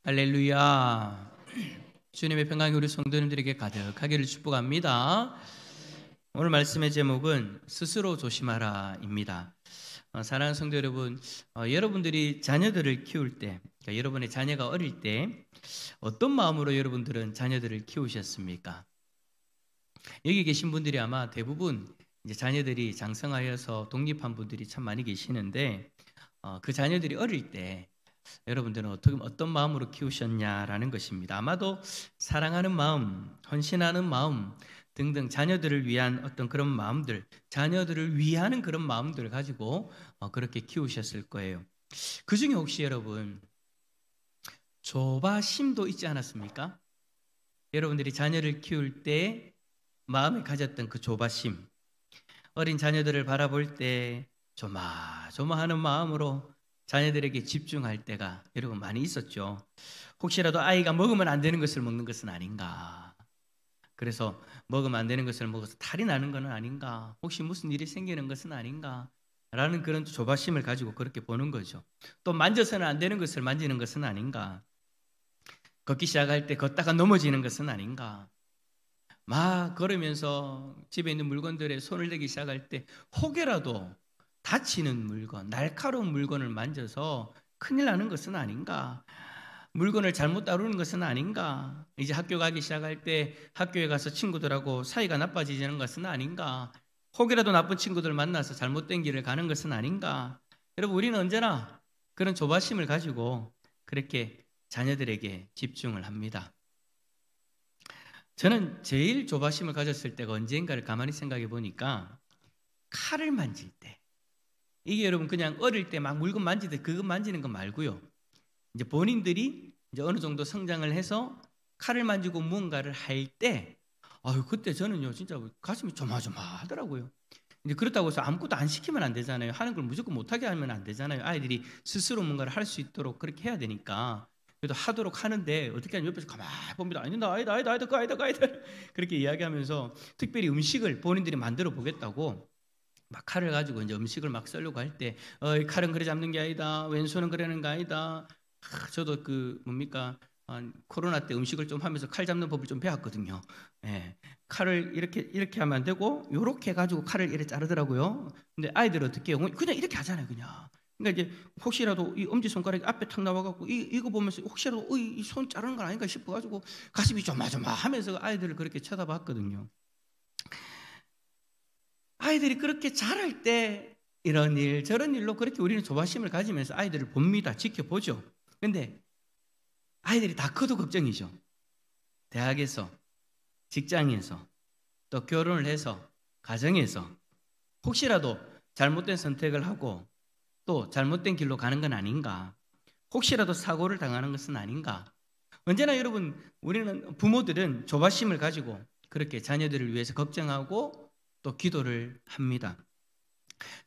할렐루야. 주님의 평강이 우리 성도님들에게 가득하기를 축복합니다. 오늘 말씀의 제목은 스스로 조심하라입니다. 사랑하는 성도 여러분, 여러분들이 자녀들을 키울 때, 그러니까 여러분의 자녀가 어릴 때 어떤 마음으로 여러분들은 자녀들을 키우셨습니까? 여기 계신 분들이 아마 대부분 이제 자녀들이 장성하여서 독립한 분들이 참 많이 계시는데, 그 자녀들이 어릴 때 여러분들은 어떤 마음으로 키우셨냐라는 것입니다. 아마도 사랑하는 마음, 헌신하는 마음 등등 자녀들을 위한 어떤 그런 마음들, 자녀들을 위하는 그런 마음들을 가지고 그렇게 키우셨을 거예요. 그 중에 혹시 여러분 조바심도 있지 않았습니까? 여러분들이 자녀를 키울 때 마음에 가졌던 그 조바심, 어린 자녀들을 바라볼 때 조마조마하는 마음으로 자녀들에게 집중할 때가 여러분 많이 있었죠. 혹시라도 아이가 먹으면 안 되는 것을 먹는 것은 아닌가, 그래서 먹으면 안 되는 것을 먹어서 탈이 나는 것은 아닌가, 혹시 무슨 일이 생기는 것은 아닌가 라는 그런 조바심을 가지고 그렇게 보는 거죠. 또 만져서는 안 되는 것을 만지는 것은 아닌가, 걷기 시작할 때 걷다가 넘어지는 것은 아닌가, 막 걸으면서 집에 있는 물건들에 손을 대기 시작할 때 혹여라도 다치는 물건, 날카로운 물건을 만져서 큰일 나는 것은 아닌가, 물건을 잘못 다루는 것은 아닌가, 이제 학교 가기 시작할 때 학교에 가서 친구들하고 사이가 나빠지는 것은 아닌가, 혹이라도 나쁜 친구들 만나서 잘못된 길을 가는 것은 아닌가. 여러분, 우리는 언제나 그런 조바심을 가지고 그렇게 자녀들에게 집중을 합니다. 저는 제일 조바심을 가졌을 때가 언제인가를 가만히 생각해 보니까 칼을 만질 때, 이게 여러분 그냥 어릴 때 막 물건 만지듯 그거 만지는 거 말고요, 이제 본인들이 이제 어느 정도 성장을 해서 칼을 만지고 무언가를 할 때, 그때 저는요 진짜 가슴이 조마조마하더라고요. 이제 그렇다고 해서 아무것도 안 시키면 안 되잖아요. 하는 걸 무조건 못하게 하면 안 되잖아요. 아이들이 스스로 뭔가를 할 수 있도록 그렇게 해야 되니까. 그래도 하도록 하는데 어떻게 하면 옆에서 가만히 봅니다. 아니다, 그렇게 이야기하면서 특별히 음식을 본인들이 만들어 보겠다고 막 칼을 가지고 이제 음식을 막 썰려고 할 때, 칼은 그래 잡는 게 아니다, 왼손은 그러는 거 아니다. 저도 코로나 때 음식을 좀 하면서 칼 잡는 법을 좀 배웠거든요. 예, 칼을 이렇게 하면 안 되고 요렇게 해가지고 칼을 이렇게 자르더라고요. 근데 아이들은 어떻게 해요? 그냥 이렇게 하잖아요, 그냥. 그러니까 이제 혹시라도 이 엄지 손가락이 앞에 탁 나와갖고 이거 보면서 혹시라도 이 손 자르는 건 아닌가 싶어가지고 가슴이 조마조마하면서 아이들을 그렇게 쳐다봤거든요. 아이들이 그렇게 자랄 때 이런 일 저런 일로 그렇게 우리는 조바심을 가지면서 아이들을 봅니다. 지켜보죠. 근데 아이들이 다 커도 걱정이죠. 대학에서, 직장에서, 또 결혼을 해서, 가정에서 혹시라도 잘못된 선택을 하고 또 잘못된 길로 가는 건 아닌가, 혹시라도 사고를 당하는 것은 아닌가. 언제나 여러분, 우리는 부모들은 조바심을 가지고 그렇게 자녀들을 위해서 걱정하고 또 기도를 합니다.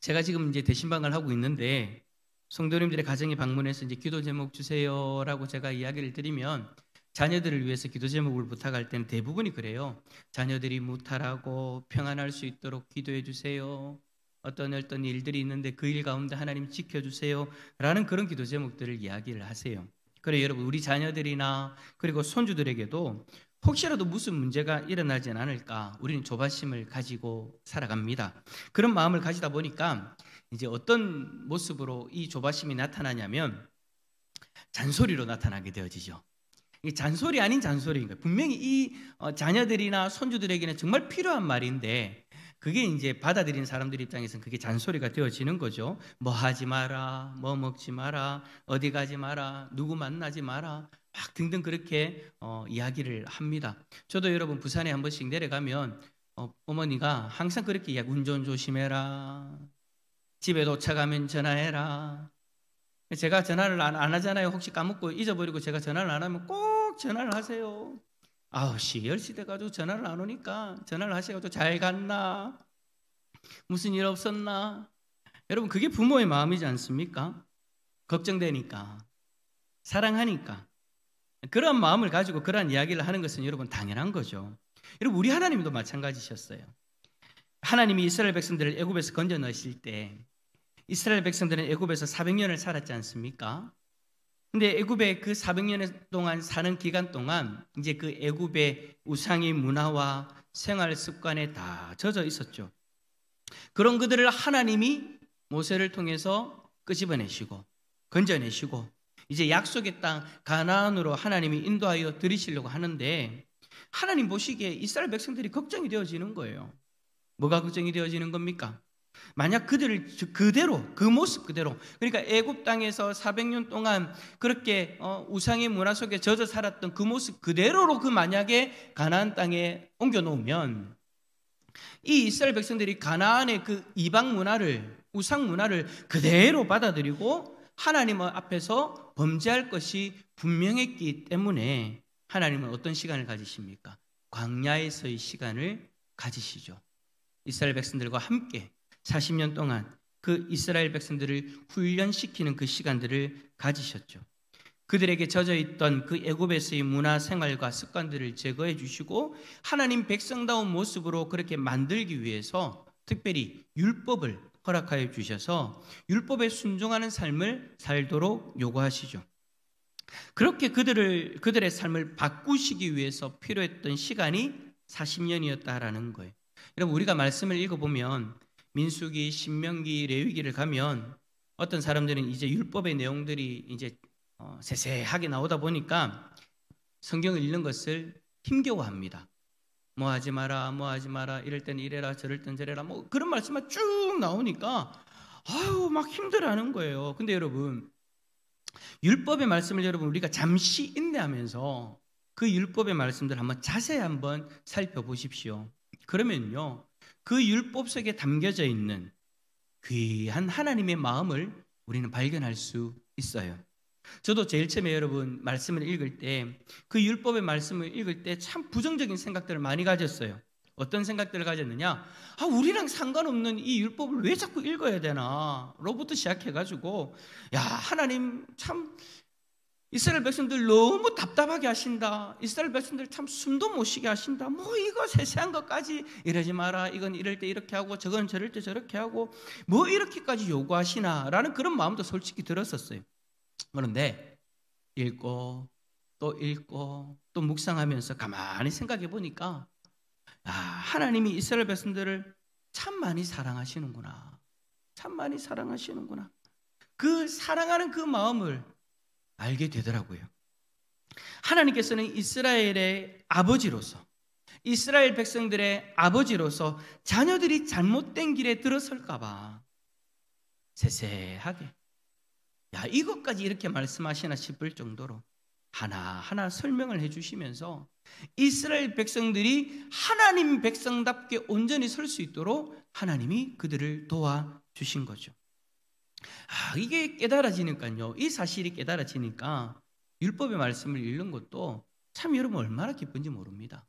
제가 지금 이제 대신방을 하고 있는데 성도님들의 가정에 방문해서 이제 기도 제목 주세요라고 제가 이야기를 드리면 자녀들을 위해서 기도 제목을 부탁할 때는 대부분이 그래요. 자녀들이 무탈하고 평안할 수 있도록 기도해 주세요. 어떤 일들이 있는데 그 일 가운데 하나님 지켜주세요 라는 그런 기도 제목들을 이야기를 하세요. 그래 여러분, 우리 자녀들이나 그리고 손주들에게도 혹시라도 무슨 문제가 일어나진 않을까 우리는 조바심을 가지고 살아갑니다. 그런 마음을 가지다 보니까 이제 어떤 모습으로 이 조바심이 나타나냐면 잔소리로 나타나게 되어지죠. 이 잔소리 아닌 잔소리인 거예요. 분명히 이 자녀들이나 손주들에게는 정말 필요한 말인데 그게 이제 받아들이는 사람들 입장에서는 그게 잔소리가 되어지는 거죠. 뭐 하지 마라, 뭐 먹지 마라, 어디 가지 마라, 누구 만나지 마라, 막 등등 그렇게 이야기를 합니다. 저도 여러분 부산에 한 번씩 내려가면 어머니가 항상 그렇게 이야기, 운전 조심해라, 집에 도착하면 전화해라. 제가 전화를 안 하잖아요. 혹시 까먹고 잊어버리고 제가 전화를 안 하면 꼭 전화를 하세요. 9시, 10시 돼가지고 전화를 안 오니까 전화를 하셔가지고 잘 갔나? 무슨 일 없었나? 여러분, 그게 부모의 마음이지 않습니까? 걱정되니까, 사랑하니까. 그런 마음을 가지고 그런 이야기를 하는 것은 여러분 당연한 거죠. 여러분, 우리 하나님도 마찬가지셨어요. 하나님이 이스라엘 백성들을 애굽에서 건져 넣으실 때 이스라엘 백성들은 애굽에서 400년을 살았지 않습니까? 근데 애굽에 그 400년 동안 사는 기간 동안 이제 그 애굽의 우상의 문화와 생활 습관에 다 젖어 있었죠. 그런 그들을 하나님이 모세를 통해서 끄집어내시고 건져내시고 이제 약속의 땅 가나안으로 하나님이 인도하여 들이시려고 하는데, 하나님 보시기에 이스라엘 백성들이 걱정이 되어지는 거예요. 뭐가 걱정이 되어지는 겁니까? 만약 그들을 그대로, 그 모습 그대로, 그러니까 애굽 땅에서 400년 동안 그렇게 우상의 문화 속에 젖어 살았던 그 모습 그대로로 그 만약에 가나안 땅에 옮겨 놓으면 이 이스라엘 백성들이 가나안의 그 이방 문화를, 우상 문화를 그대로 받아들이고 하나님 앞에서 범죄할 것이 분명했기 때문에 하나님은 어떤 시간을 가지십니까? 광야에서의 시간을 가지시죠. 이스라엘 백성들과 함께 40년 동안 그 이스라엘 백성들을 훈련시키는 그 시간들을 가지셨죠. 그들에게 젖어있던 그 애굽에서의 문화 생활과 습관들을 제거해 주시고 하나님 백성다운 모습으로 그렇게 만들기 위해서 특별히 율법을 허락하여 주셔서 율법에 순종하는 삶을 살도록 요구하시죠. 그렇게 그들의 삶을 바꾸시기 위해서 필요했던 시간이 40년이었다라는 거예요. 여러분, 우리가 말씀을 읽어보면 민수기, 신명기, 레위기를 가면 어떤 사람들은 이제 율법의 내용들이 이제 세세하게 나오다 보니까 성경을 읽는 것을 힘겨워합니다. 뭐 하지 마라, 뭐 하지 마라, 이럴 땐 이래라, 저럴 땐 저래라, 뭐 그런 말씀만 쭉 나오니까 아유 막 힘들어하는 거예요. 근데 여러분, 율법의 말씀을 여러분 우리가 잠시 인내하면서 그 율법의 말씀들 한번 자세히 한번 살펴보십시오. 그러면요, 그 율법 속에 담겨져 있는 귀한 하나님의 마음을 우리는 발견할 수 있어요. 저도 제일 처음에 여러분 말씀을 읽을 때, 그 율법의 말씀을 읽을 때 참 부정적인 생각들을 많이 가졌어요. 어떤 생각들을 가졌느냐? 우리랑 상관없는 이 율법을 왜 자꾸 읽어야 되나? 로부터 시작해가지고 야, 하나님 참 이스라엘 백성들 너무 답답하게 하신다. 이스라엘 백성들 참 숨도 못 쉬게 하신다. 뭐 이거 세세한 것까지 이러지 마라. 이건 이럴 때 이렇게 하고 저건 저럴 때 저렇게 하고 뭐 이렇게까지 요구하시나? 라는 그런 마음도 솔직히 들었었어요. 그런데 읽고 또 읽고 또 묵상하면서 가만히 생각해 보니까 하나님이 이스라엘 백성들을 참 많이 사랑하시는구나. 참 많이 사랑하시는구나. 그 사랑하는 그 마음을 알게 되더라고요. 하나님께서는 이스라엘의 아버지로서, 이스라엘 백성들의 아버지로서 자녀들이 잘못된 길에 들어설까 봐 세세하게 이것까지 이렇게 말씀하시나 싶을 정도로 하나하나 설명을 해주시면서 이스라엘 백성들이 하나님 백성답게 온전히 설 수 있도록 하나님이 그들을 도와주신 거죠. 이게 깨달아지니까요, 이 사실이 깨달아지니까 율법의 말씀을 읽는 것도 참 여러분 얼마나 기쁜지 모릅니다.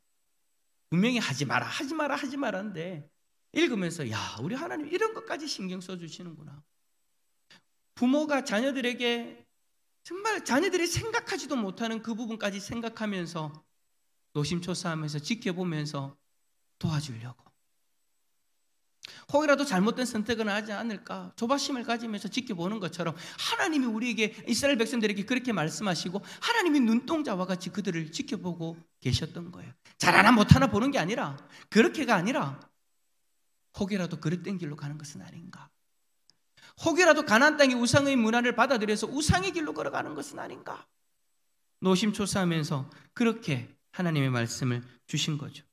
분명히 하지 마라 하지 마라 하지 마라인데 읽으면서 우리 하나님 이런 것까지 신경 써주시는구나. 부모가 자녀들에게 정말 자녀들이 생각하지도 못하는 그 부분까지 생각하면서 노심초사하면서 지켜보면서 도와주려고, 혹이라도 잘못된 선택은 하지 않을까 조바심을 가지면서 지켜보는 것처럼 하나님이 우리에게, 이스라엘 백성들에게 그렇게 말씀하시고 하나님이 눈동자와 같이 그들을 지켜보고 계셨던 거예요. 잘하나 못하나 보는 게 아니라, 그렇게가 아니라 혹이라도 그릇된 길로 가는 것은 아닌가, 혹이라도 가나안 땅의 우상의 문화를 받아들여서 우상의 길로 걸어가는 것은 아닌가, 노심초사하면서 그렇게 하나님의 말씀을 주신 거죠.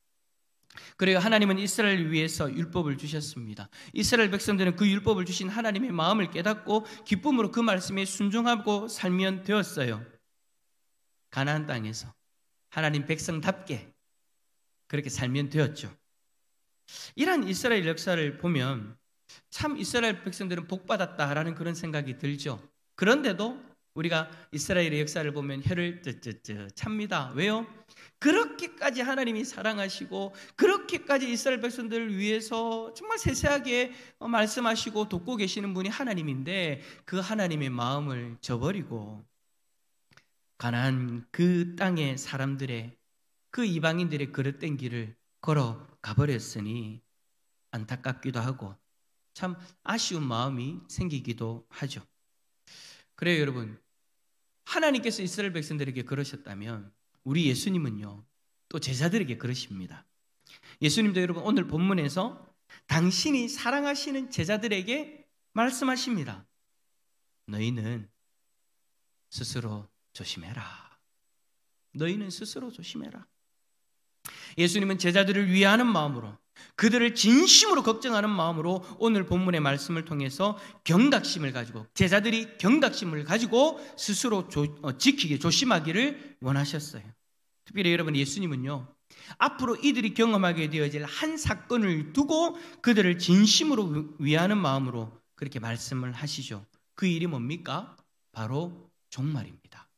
그래요, 하나님은 이스라엘을 위해서 율법을 주셨습니다. 이스라엘 백성들은 그 율법을 주신 하나님의 마음을 깨닫고 기쁨으로 그 말씀에 순종하고 살면 되었어요. 가나안 땅에서 하나님 백성답게 그렇게 살면 되었죠. 이러한 이스라엘 역사를 보면 참 이스라엘 백성들은 복받았다라는 그런 생각이 들죠. 그런데도 우리가 이스라엘의 역사를 보면 혀를 쯧쯧쯧 찹니다. 왜요? 그렇게까지 하나님이 사랑하시고 그렇게까지 이스라엘 백성들을 위해서 정말 세세하게 말씀하시고 돕고 계시는 분이 하나님인데, 그 하나님의 마음을 저버리고 가나안 그 땅의 사람들의, 그 이방인들의 그릇된 길을 걸어가 버렸으니 안타깝기도 하고 참 아쉬운 마음이 생기기도 하죠. 그래요, 여러분, 하나님께서 이스라엘 백성들에게 그러셨다면 우리 예수님은요 또 제자들에게 그러십니다. 예수님도 여러분 오늘 본문에서 당신이 사랑하시는 제자들에게 말씀하십니다. 너희는 스스로 조심해라. 너희는 스스로 조심해라. 예수님은 제자들을 위하는 마음으로, 그들을 진심으로 걱정하는 마음으로 오늘 본문의 말씀을 통해서 경각심을 가지고, 제자들이 경각심을 가지고 스스로 지키기, 조심하기를 원하셨어요. 특별히 여러분, 예수님은요 앞으로 이들이 경험하게 되어질 한 사건을 두고 그들을 진심으로 위하는 마음으로 그렇게 말씀을 하시죠. 그 일이 뭡니까? 바로 종말입니다.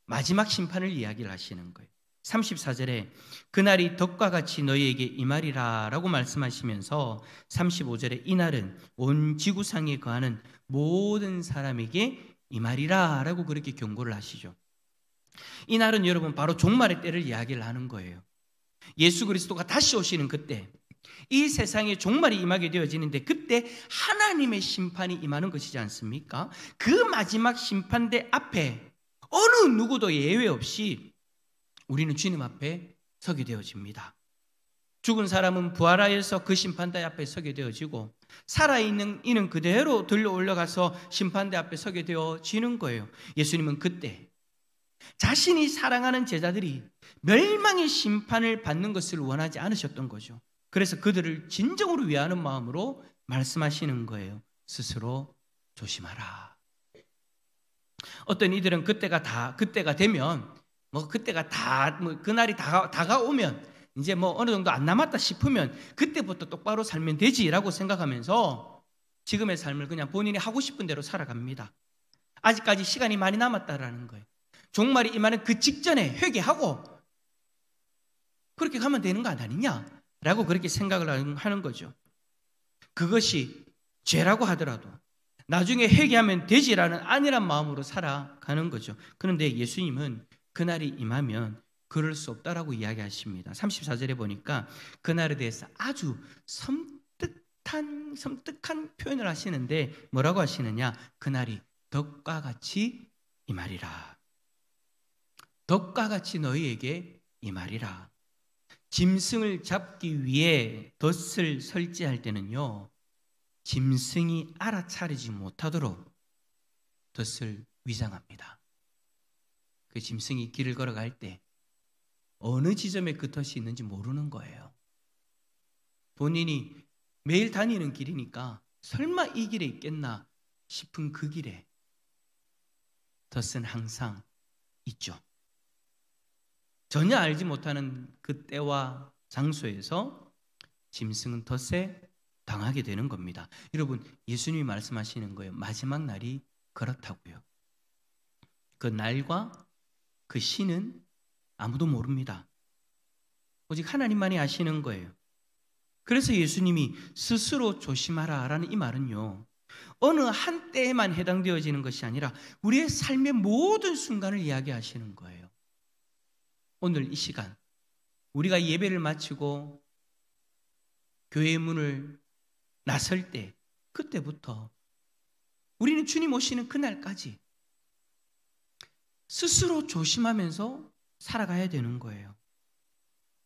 마지막 심판을 이야기를 하시는 거예요. 34절에 그날이 덕과 같이 너희에게 임하리라 라고 말씀하시면서 35절에 이날은 온 지구상에 거하는 모든 사람에게 임하리라 라고 그렇게 경고를 하시죠. 이날은 여러분 바로 종말의 때를 이야기를 하는 거예요. 예수 그리스도가 다시 오시는 그때, 이 세상에 종말이 임하게 되어지는데 그때 하나님의 심판이 임하는 것이지 않습니까? 그 마지막 심판대 앞에 어느 누구도 예외 없이 우리는 주님 앞에 서게 되어집니다. 죽은 사람은 부활하여서 그 심판대 앞에 서게 되어지고, 살아있는 이는 그대로 들려 올라가서 심판대 앞에 서게 되어지는 거예요. 예수님은 그때 자신이 사랑하는 제자들이 멸망의 심판을 받는 것을 원하지 않으셨던 거죠. 그래서 그들을 진정으로 위하는 마음으로 말씀하시는 거예요. 스스로 조심하라. 어떤 이들은 그때가 되면 그날이 다가오면 이제 어느 정도 안 남았다 싶으면 그때부터 똑바로 살면 되지라고 생각하면서 지금의 삶을 그냥 본인이 하고 싶은 대로 살아갑니다. 아직까지 시간이 많이 남았다라는 거예요. 종말이 임하는 그 직전에 회개하고 그렇게 가면 되는 거 아니냐라고 그렇게 생각을 하는 거죠. 그것이 죄라고 하더라도 나중에 회개하면 되지라는 안일한 마음으로 살아가는 거죠. 그런데 예수님은 그날이 임하면 그럴 수 없다라고 이야기하십니다. 34절에 보니까 그날에 대해서 아주 섬뜩한 표현을 하시는데 뭐라고 하시느냐? 그날이 덕과 같이 임하리라. 덕과 같이 너희에게 임하리라. 짐승을 잡기 위해 덫을 설치할 때는요, 짐승이 알아차리지 못하도록 덫을 위장합니다. 그 짐승이 길을 걸어갈 때 어느 지점에 그 덫이 있는지 모르는 거예요. 본인이 매일 다니는 길이니까 설마 이 길에 있겠나 싶은 그 길에 덫은 항상 있죠. 전혀 알지 못하는 그 때와 장소에서 짐승은 덫에 당하게 되는 겁니다. 여러분, 예수님이 말씀하시는 거예요. 마지막 날이 그렇다고요. 그 날과 그 시는 아무도 모릅니다. 오직 하나님만이 아시는 거예요. 그래서 예수님이 스스로 조심하라 라는 이 말은요, 어느 한 때에만 해당되어지는 것이 아니라 우리의 삶의 모든 순간을 이야기하시는 거예요. 오늘 이 시간 우리가 예배를 마치고 교회의 문을 나설 때, 그때부터 우리는 주님 오시는 그날까지 스스로 조심하면서 살아가야 되는 거예요.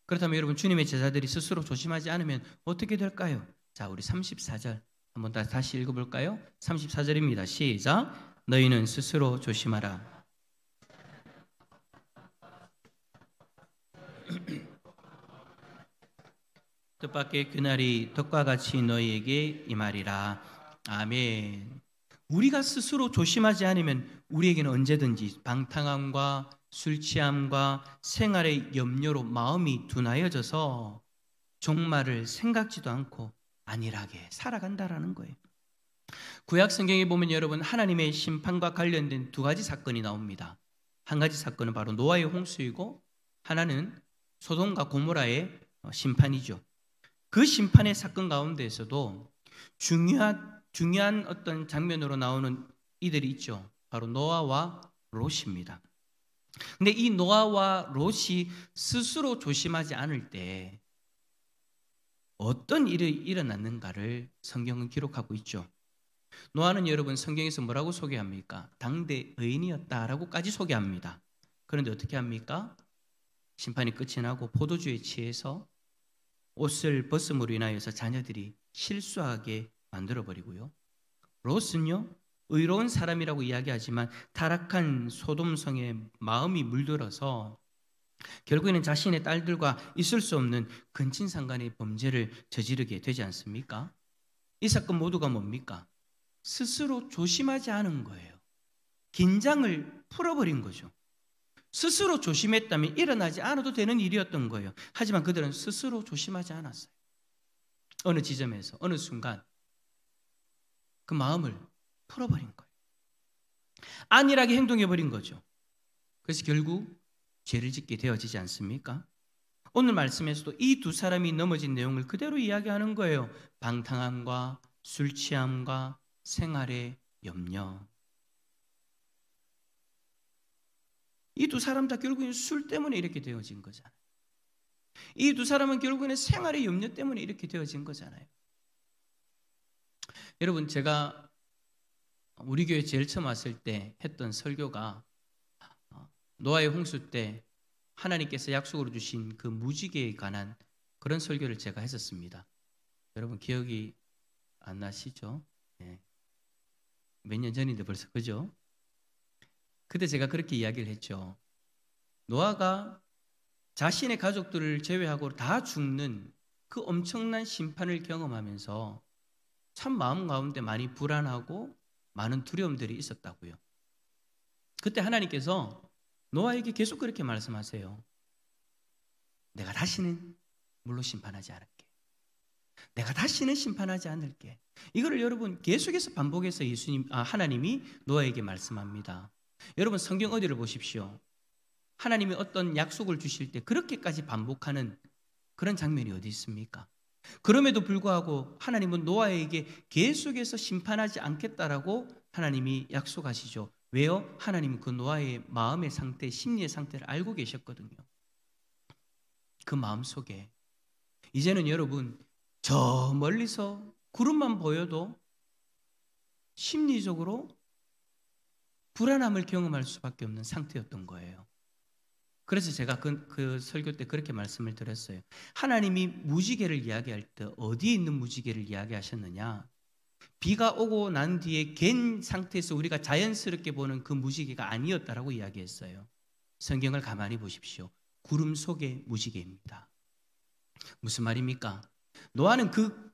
그렇다면 여러분, 주님의 제자들이 스스로 조심하지 않으면 어떻게 될까요? 자, 우리 34절 한번 다시 읽어볼까요? 34절입니다. 시작. 너희는 스스로 조심하라. 뜻밖의 그날이 덕과 같이 너희에게 임하리라. 아멘. 우리가 스스로 조심하지 않으면 우리에게는 언제든지 방탕함과 술 취함과 생활의 염려로 마음이 둔하여져서 종말을 생각지도 않고 안일하게 살아간다라는 거예요. 구약 성경에 보면 여러분, 하나님의 심판과 관련된 두 가지 사건이 나옵니다. 한 가지 사건은 바로 노아의 홍수이고, 하나는 소돔과 고모라의 심판이죠. 그 심판의 사건 가운데에서도 중요한 어떤 장면으로 나오는 이들이 있죠. 바로 노아와 롯입니다. 근데 이 노아와 롯이 스스로 조심하지 않을 때 어떤 일이 일어났는가를 성경은 기록하고 있죠. 노아는 여러분 성경에서 뭐라고 소개합니까? 당대 의인이었다라고까지 소개합니다. 그런데 어떻게 합니까? 심판이 끝이 나고 포도주에 취해서 옷을 벗음으로 인하여서 자녀들이 실수하게 만들어버리고요. 롯은요, 의로운 사람이라고 이야기하지만 타락한 소돔성에 마음이 물들어서 결국에는 자신의 딸들과 있을 수 없는 근친상간의 범죄를 저지르게 되지 않습니까? 이 사건 모두가 뭡니까? 스스로 조심하지 않은 거예요. 긴장을 풀어버린 거죠. 스스로 조심했다면 일어나지 않아도 되는 일이었던 거예요. 하지만 그들은 스스로 조심하지 않았어요. 어느 지점에서 어느 순간 그 마음을 풀어버린 거예요. 안일하게 행동해버린 거죠. 그래서 결국 죄를 짓게 되어지지 않습니까? 오늘 말씀에서도 이 두 사람이 넘어진 내용을 그대로 이야기하는 거예요. 방탕함과 술 취함과 생활의 염려. 이 두 사람 다 결국엔 술 때문에 이렇게 되어진 거잖아요. 이 두 사람은 결국에는 생활의 염려 때문에 이렇게 되어진 거잖아요. 여러분, 제가 우리 교회 제일 처음 왔을 때 했던 설교가 노아의 홍수 때 하나님께서 약속으로 주신 그 무지개에 관한 그런 설교를 제가 했었습니다. 여러분 기억이 안 나시죠? 네. 몇 년 전인데 벌써, 그죠? 그때 제가 그렇게 이야기를 했죠. 노아가 자신의 가족들을 제외하고 다 죽는 그 엄청난 심판을 경험하면서 참 마음 가운데 많이 불안하고 많은 두려움들이 있었다고요. 그때 하나님께서 노아에게 계속 그렇게 말씀하세요. 내가 다시는 물로 심판하지 않을게. 내가 다시는 심판하지 않을게. 이거를 여러분 계속해서 반복해서 하나님이 노아에게 말씀합니다. 여러분 성경 어디를 보십시오. 하나님이 어떤 약속을 주실 때 그렇게까지 반복하는 그런 장면이 어디 있습니까? 그럼에도 불구하고 하나님은 노아에게 계속해서 심판하지 않겠다라고 하나님이 약속하시죠. 왜요? 하나님은 그 노아의 마음의 상태, 심리의 상태를 알고 계셨거든요. 그 마음 속에 이제는 여러분 저 멀리서 구름만 보여도 심리적으로 불안함을 경험할 수밖에 없는 상태였던 거예요. 그래서 제가 그 설교 때 그렇게 말씀을 드렸어요. 하나님이 무지개를 이야기할 때 어디에 있는 무지개를 이야기하셨느냐? 비가 오고 난 뒤에 갠 상태에서 우리가 자연스럽게 보는 그 무지개가 아니었다라고 이야기했어요. 성경을 가만히 보십시오. 구름 속의 무지개입니다. 무슨 말입니까? 노아는 그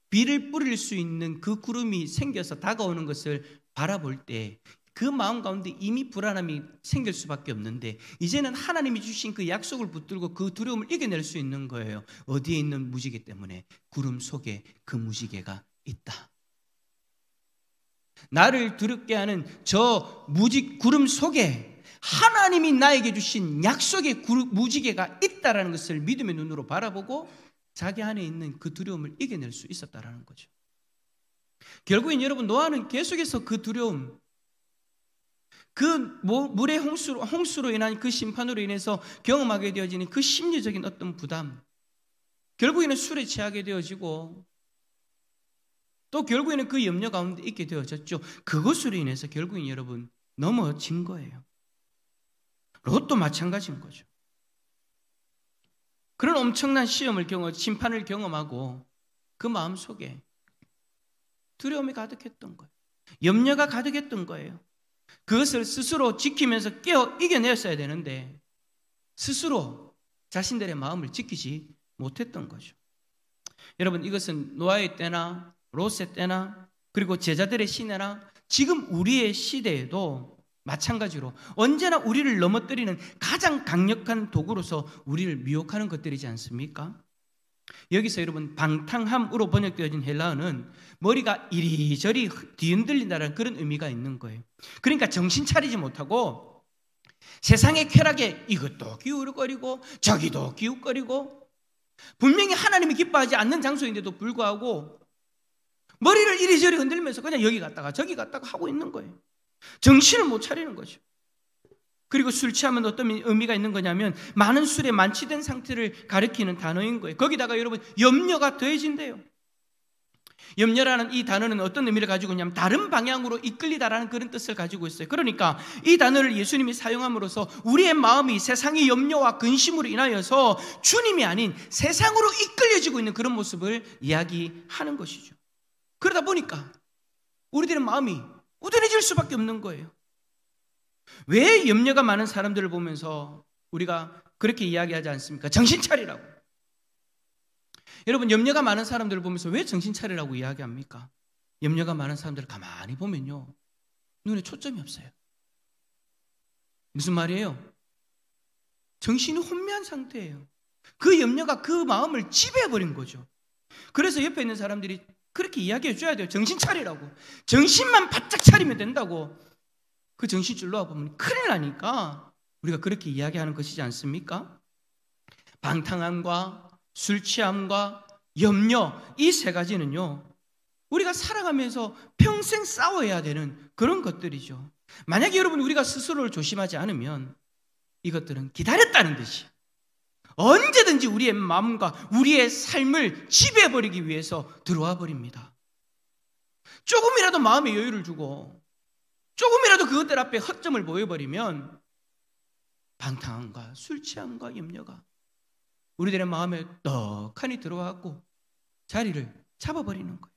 비를 뿌릴 수 있는 그 구름이 생겨서 다가오는 것을 바라볼 때 그 마음 가운데 이미 불안함이 생길 수밖에 없는데 이제는 하나님이 주신 그 약속을 붙들고 그 두려움을 이겨낼 수 있는 거예요. 어디에 있는 무지개 때문에? 구름 속에 그 무지개가 있다. 나를 두렵게 하는 저 구름 속에 하나님이 나에게 주신 약속의 무지개가 있다라는 것을 믿음의 눈으로 바라보고 자기 안에 있는 그 두려움을 이겨낼 수 있었다라는 거죠. 결국엔 여러분 노아는 계속해서 그 두려움, 그 물의 홍수로 인한 그 심판으로 인해서 경험하게 되어지는 그 심리적인 어떤 부담, 결국에는 술에 취하게 되어지고 또 결국에는 그 염려 가운데 있게 되어졌죠. 그것으로 인해서 결국엔 여러분 넘어진 거예요. 롯도 마찬가지인 거죠. 그런 엄청난 심판을 경험하고 그 마음속에 두려움이 가득했던 거예요. 염려가 가득했던 거예요. 그것을 스스로 지키면서 이겨냈어야 되는데 스스로 자신들의 마음을 지키지 못했던 거죠. 여러분 이것은 노아의 때나 롯의 때나 그리고 제자들의 시대나 지금 우리의 시대에도 마찬가지로 언제나 우리를 넘어뜨리는 가장 강력한 도구로서 우리를 미혹하는 것들이지 않습니까? 여기서 여러분 방탕함으로 번역되어진 헬라어는 머리가 이리저리 뒤흔들린다는 그런 의미가 있는 거예요. 그러니까 정신 차리지 못하고 세상의 쾌락에 이것도 기웃거리고 저기도 기웃거리고 분명히 하나님이 기뻐하지 않는 장소인데도 불구하고 머리를 이리저리 흔들면서 그냥 여기 갔다가 저기 갔다가 하고 있는 거예요. 정신을 못 차리는 거죠. 그리고 술 취하면 어떤 의미가 있는 거냐면 많은 술에 만취된 상태를 가리키는 단어인 거예요. 거기다가 여러분 염려가 더해진대요. 염려라는 이 단어는 어떤 의미를 가지고 있냐면 다른 방향으로 이끌리다라는 그런 뜻을 가지고 있어요. 그러니까 이 단어를 예수님이 사용함으로써 우리의 마음이 세상의 염려와 근심으로 인하여서 주님이 아닌 세상으로 이끌려지고 있는 그런 모습을 이야기하는 것이죠. 그러다 보니까 우리들의 마음이 우둔해질 수밖에 없는 거예요. 왜 염려가 많은 사람들을 보면서 우리가 그렇게 이야기하지 않습니까? 정신 차리라고. 여러분, 염려가 많은 사람들을 보면서 왜 정신 차리라고 이야기합니까? 염려가 많은 사람들을 가만히 보면요, 눈에 초점이 없어요. 무슨 말이에요? 정신이 혼미한 상태예요. 그 염려가 그 마음을 지배해버린 거죠. 그래서 옆에 있는 사람들이 그렇게 이야기해 줘야 돼요. 정신 차리라고. 정신만 바짝 차리면 된다고. 그 정신줄 놓아보면 큰일 나니까 우리가 그렇게 이야기하는 것이지 않습니까? 방탕함과 술 취함과 염려, 이 세 가지는요, 우리가 살아가면서 평생 싸워야 되는 그런 것들이죠. 만약에 여러분 우리가 스스로를 조심하지 않으면 이것들은 기다렸다는 듯이 언제든지 우리의 마음과 우리의 삶을 지배해버리기 위해서 들어와 버립니다. 조금이라도 마음에 여유를 주고 조금이라도 그것들 앞에 허점을 보여버리면 방탕함과 술 취함과 염려가 우리들의 마음에 떡하니 들어와갖고 자리를 잡아버리는 거예요.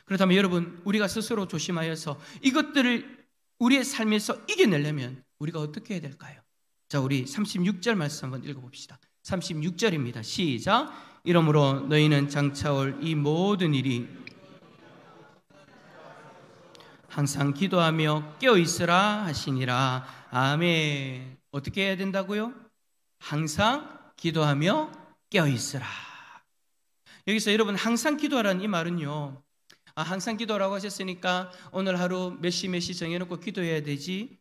그렇다면 여러분, 우리가 스스로 조심하여서 이것들을 우리의 삶에서 이겨내려면 우리가 어떻게 해야 될까요? 자, 우리 36절 말씀 한번 읽어봅시다. 36절입니다. 시작. 이러므로 너희는 장차올 이 모든 일이 항상 기도하며 깨어있으라 하시니라. 아멘. 어떻게 해야 된다고요? 항상 기도하며 깨어있으라. 여기서 여러분, 항상 기도하라는 이 말은요, 항상 기도하라고 하셨으니까 오늘 하루 몇 시 정해놓고 기도해야 되지,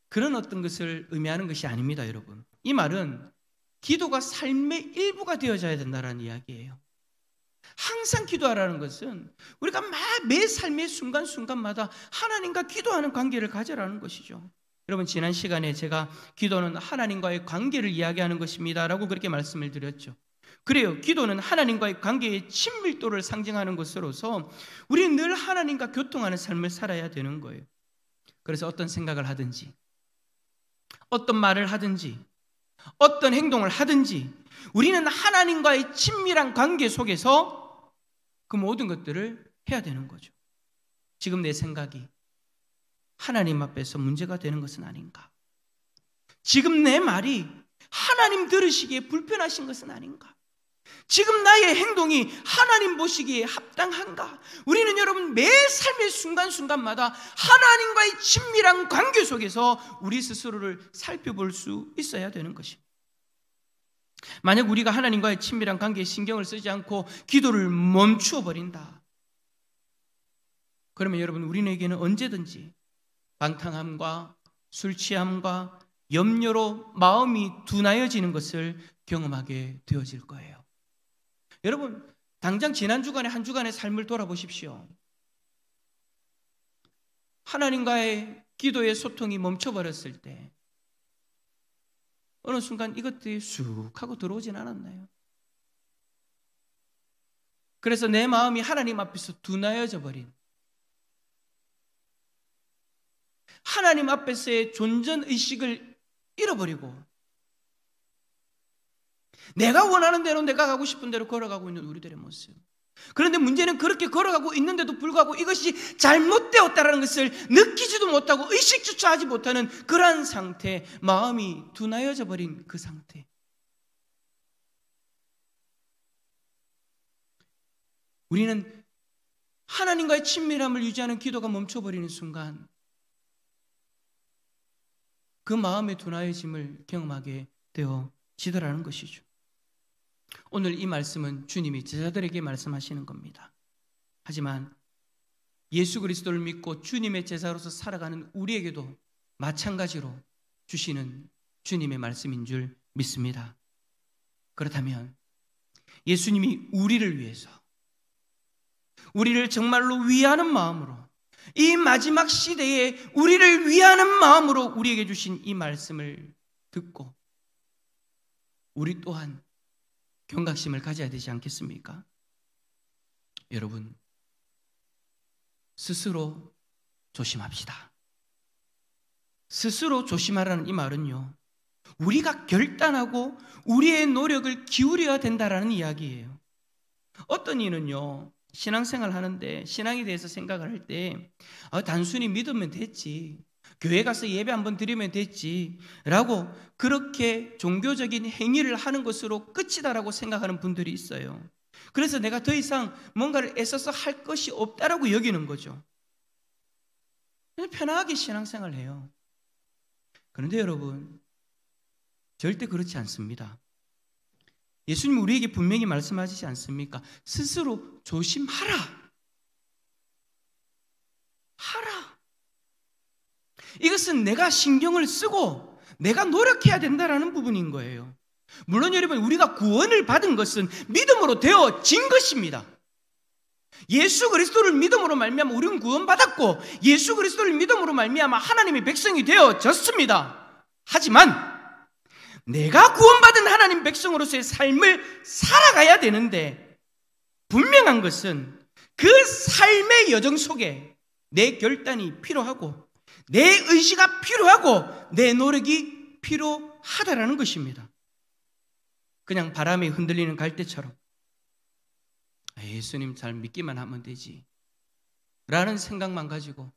그런 어떤 것을 의미하는 것이 아닙니다. 여러분, 이 말은 기도가 삶의 일부가 되어져야 된다는 이야기예요. 항상 기도하라는 것은 우리가 매 삶의 순간순간마다 하나님과 기도하는 관계를 가져라는 것이죠. 여러분, 지난 시간에 제가 기도는 하나님과의 관계를 이야기하는 것입니다 라고 그렇게 말씀을 드렸죠. 그래요. 기도는 하나님과의 관계의 친밀도를 상징하는 것으로서 우리는 늘 하나님과 교통하는 삶을 살아야 되는 거예요. 그래서 어떤 생각을 하든지, 어떤 말을 하든지, 어떤 행동을 하든지 우리는 하나님과의 친밀한 관계 속에서 그 모든 것들을 해야 되는 거죠. 지금 내 생각이 하나님 앞에서 문제가 되는 것은 아닌가? 지금 내 말이 하나님 들으시기에 불편하신 것은 아닌가? 지금 나의 행동이 하나님 보시기에 합당한가? 우리는 여러분 매 삶의 순간순간마다 하나님과의 친밀한 관계 속에서 우리 스스로를 살펴볼 수 있어야 되는 것입니다. 만약 우리가 하나님과의 친밀한 관계에 신경을 쓰지 않고 기도를 멈추어 버린다, 그러면 여러분 우리에게는 언제든지 방탕함과 술 취함과 염려로 마음이 둔하여지는 것을 경험하게 되어질 거예요. 여러분, 당장 지난 주간에 한 주간의 삶을 돌아보십시오. 하나님과의 기도의 소통이 멈춰버렸을 때 어느 순간 이것들이 쑥 하고 들어오진 않았나요? 그래서 내 마음이 하나님 앞에서 둔하여져 버린, 하나님 앞에서의 존전의식을 잃어버리고 내가 원하는 대로, 내가 가고 싶은 대로 걸어가고 있는 우리들의 모습. 그런데 문제는 그렇게 걸어가고 있는데도 불구하고 이것이 잘못되었다는 것을 느끼지도 못하고 의식조차 하지 못하는 그러한 상태, 마음이 둔하여져 버린 그 상태. 우리는 하나님과의 친밀함을 유지하는 기도가 멈춰버리는 순간 그 마음의 둔하여짐을 경험하게 되어지더라는 것이죠. 오늘 이 말씀은 주님이 제자들에게 말씀하시는 겁니다. 하지만 예수 그리스도를 믿고 주님의 제자로서 살아가는 우리에게도 마찬가지로 주시는 주님의 말씀인 줄 믿습니다. 그렇다면 예수님이 우리를 위해서, 우리를 정말로 위하는 마음으로, 이 마지막 시대에 우리를 위하는 마음으로 우리에게 주신 이 말씀을 듣고 우리 또한 경각심을 가져야 되지 않겠습니까? 여러분, 스스로 조심합시다. 스스로 조심하라는 이 말은요, 우리가 결단하고 우리의 노력을 기울여야 된다라는 이야기예요. 어떤 이는요, 신앙생활 하는데 신앙에 대해서 생각을 할 때 단순히 믿으면 됐지, 교회 가서 예배 한번 드리면 됐지 라고 그렇게 종교적인 행위를 하는 것으로 끝이다라고 생각하는 분들이 있어요. 그래서 내가 더 이상 뭔가를 애써서 할 것이 없다라고 여기는 거죠. 그냥 편하게 신앙생활을 해요. 그런데 여러분, 절대 그렇지 않습니다. 예수님 우리에게 분명히 말씀하시지 않습니까? 스스로 조심하라. 하라. 이것은 내가 신경을 쓰고 내가 노력해야 된다라는 부분인 거예요. 물론 여러분, 우리가 구원을 받은 것은 믿음으로 되어진 것입니다. 예수 그리스도를 믿음으로 말미암아 우리는 구원받았고, 예수 그리스도를 믿음으로 말미암아 하나님의 백성이 되어졌습니다. 하지만 내가 구원받은 하나님 백성으로서의 삶을 살아가야 되는데, 분명한 것은 그 삶의 여정 속에 내 결단이 필요하고 내 의지가 필요하고 내 노력이 필요하다라는 것입니다. 그냥 바람에 흔들리는 갈대처럼 예수님 잘 믿기만 하면 되지 라는 생각만 가지고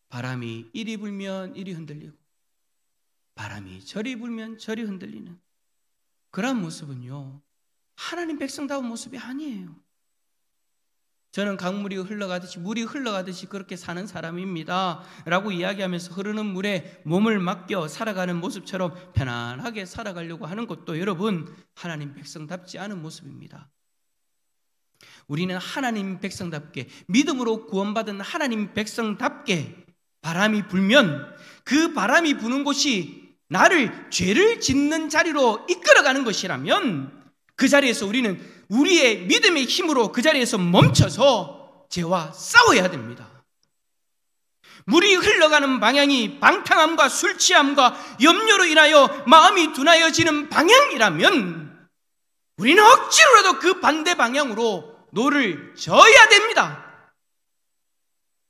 바람이 이리 불면 이리 흔들리고 바람이 저리 불면 저리 흔들리는 그런 모습은요, 하나님 백성다운 모습이 아니에요. 저는 강물이 흘러가듯이, 물이 흘러가듯이 그렇게 사는 사람입니다 라고 이야기하면서 흐르는 물에 몸을 맡겨 살아가는 모습처럼 편안하게 살아가려고 하는 것도 여러분, 하나님 백성답지 않은 모습입니다. 우리는 하나님 백성답게, 믿음으로 구원받은 하나님 백성답게 바람이 불면 그 바람이 부는 곳이 나를 죄를 짓는 자리로 이끌어가는 것이라면, 그 자리에서 우리는 우리의 믿음의 힘으로 그 자리에서 멈춰서 죄와 싸워야 됩니다. 물이 흘러가는 방향이 방탕함과 술 취함과 염려로 인하여 마음이 둔하여지는 방향이라면 우리는 억지로라도 그 반대 방향으로 노를 저어야 됩니다.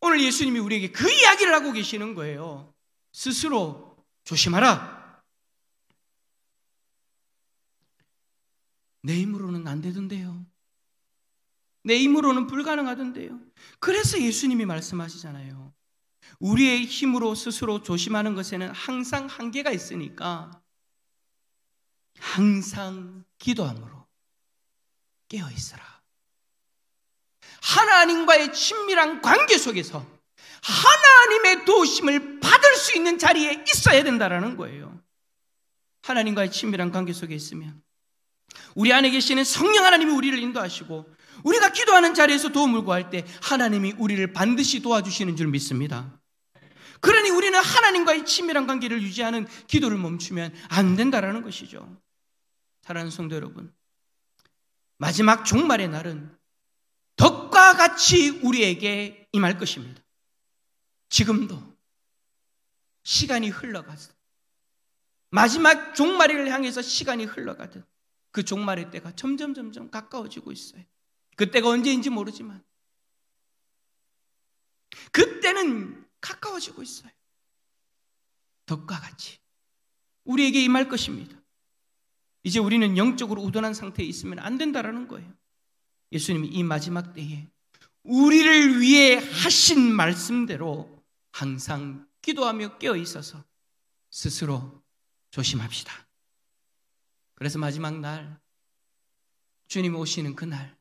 오늘 예수님이 우리에게 그 이야기를 하고 계시는 거예요. 스스로 조심하라. 내 힘으로는 안 되던데요. 내 힘으로는 불가능하던데요. 그래서 예수님이 말씀하시잖아요. 우리의 힘으로 스스로 조심하는 것에는 항상 한계가 있으니까 항상 기도함으로 깨어있어라. 하나님과의 친밀한 관계 속에서 하나님의 도우심을 받을 수 있는 자리에 있어야 된다는 거예요. 하나님과의 친밀한 관계 속에 있으면 우리 안에 계시는 성령 하나님이 우리를 인도하시고, 우리가 기도하는 자리에서 도움을 구할 때 하나님이 우리를 반드시 도와주시는 줄 믿습니다. 그러니 우리는 하나님과의 친밀한 관계를 유지하는 기도를 멈추면 안 된다는 것이죠. 사랑하는 성도 여러분, 마지막 종말의 날은 덕과 같이 우리에게 임할 것입니다. 지금도 시간이 흘러가서 마지막 종말을 향해서 시간이 흘러가듯 그 종말의 때가 점점 가까워지고 있어요. 그때가 언제인지 모르지만 그때는 가까워지고 있어요. 덕과 같이 우리에게 임할 것입니다. 이제 우리는 영적으로 우둔한 상태에 있으면 안 된다라는 거예요. 예수님이 이 마지막 때에 우리를 위해 하신 말씀대로 항상 기도하며 깨어 있어서 스스로 조심합시다. 그래서 마지막 날, 주님 오시는 그날,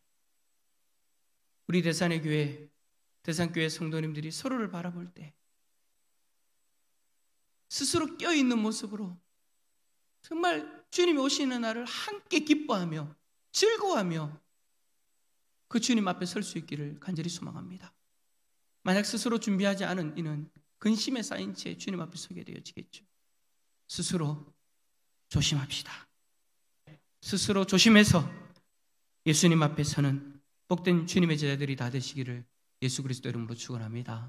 우리 대산의 교회, 대산교회 성도님들이 서로를 바라볼 때 스스로 깨어있는 모습으로 정말 주님이 오시는 날을 함께 기뻐하며 즐거워하며 그 주님 앞에 설 수 있기를 간절히 소망합니다. 만약 스스로 준비하지 않은 이는 근심에 쌓인 채 주님 앞에 서게 되어지겠죠. 스스로 조심합시다. 스스로 조심해서 예수님 앞에 서는 복된 주님의 제자들이 다 되시기를 예수 그리스도 이름으로 축원합니다.